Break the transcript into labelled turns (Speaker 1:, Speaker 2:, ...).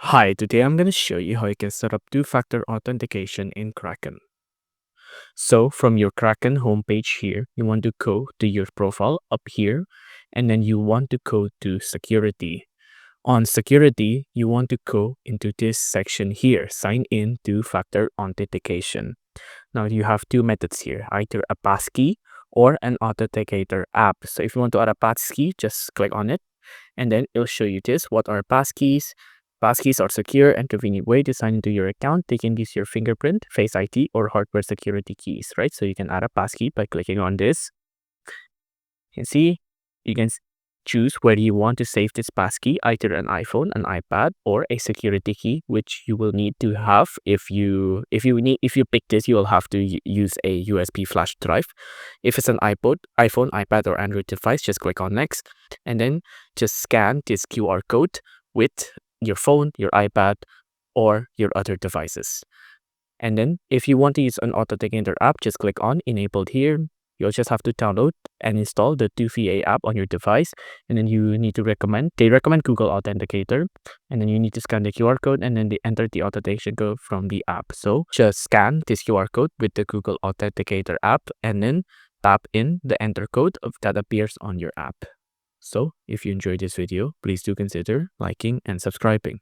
Speaker 1: Hi, today I'm going to show you how you can set up two-factor authentication in Kraken. So from your Kraken homepage here, you want to go to your profile up here, and then you want to go to security. On security, you want to go into this section here, sign in two-factor authentication. Now you have two methods here, either a passkey or an authenticator app. So if you want to add a passkey, just click on it, and then it'll show you this. What are passkeys? Passkeys are secure and convenient way to sign into your account. They can use your fingerprint, Face ID, or hardware security keys, right? So you can add a passkey by clicking on this. You can see you can choose whether you want to save this passkey, either an iPhone, an iPad, or a security key, which you will need to have. If you pick this, you will have to use a USB flash drive. If it's an iPhone, iPad, or Android device, just click on next, and then just scan this QR code with your phone, your iPad, or your other devices. And then if you want to use an authenticator app, just click on enabled here. You'll just have to download and install the 2FA app on your device. And then you need to they recommend Google Authenticator. And then you need to scan the QR code and then they enter the authentication code from the app. So just scan this QR code with the Google Authenticator app and then tap in the enter code that appears on your app. So if you enjoyed this video, please do consider liking and subscribing.